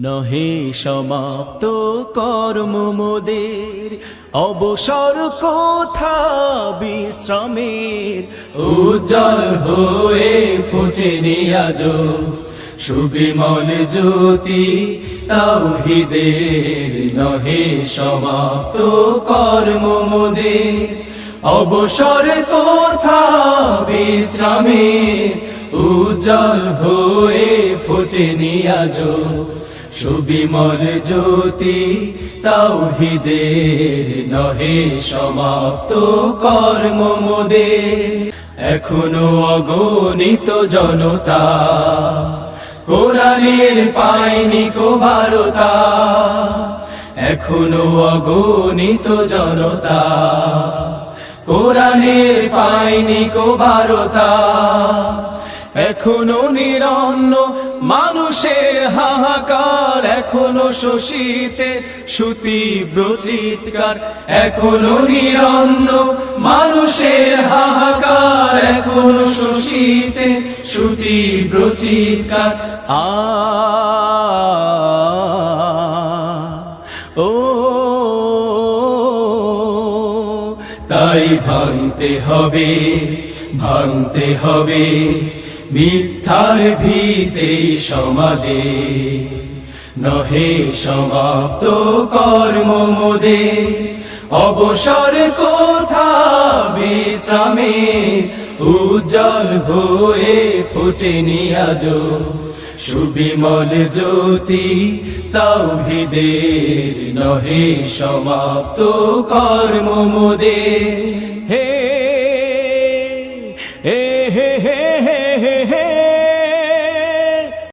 নহে সমাপ্ত কর্ম মোদের, অবসর কোথা বিশ্রামের। উজ্জ্বল হয়ে ফোটেনি আজো সুবিমল জ্যোতি তাওহীদের। নহে সমাপ্ত কর্ম মোদের, অবসর কোথা বিশ্রামের। উজ্জ্বল হয়ে ফোটেনি আজো সুবিমল জ্যোতি তাওহীদের। নহে সমাপ্ত কর্ম মোদের, এখনো অগণিত জনতা কোরআনের পায়নি কো বারতা। এখনো অগণিত জনতা কোরআনের পায়নি কো বারতা। এখনো নিরন্ন মানুষের হাহাকার, এখনো শোষিতে সুতীব্র চিৎকার। এখনো নিরন্ন মানুষের হাহাকার, এখনো শোষিতে সুতীব্র চিৎকার। ও তাই ভাঙতে হবে, ভাঙতে হবে মিথ্যার ভিতে সমাজে। নহে সমাপ্ত কর্ম মোদের, অবসর কোথা বিশ্রামে। উজ্জ্বল হয়ে ফোটেনি আজো সুবিমল জ্যোতি তাওহীদের। নহে সমাপ্ত কর্ম মোদের।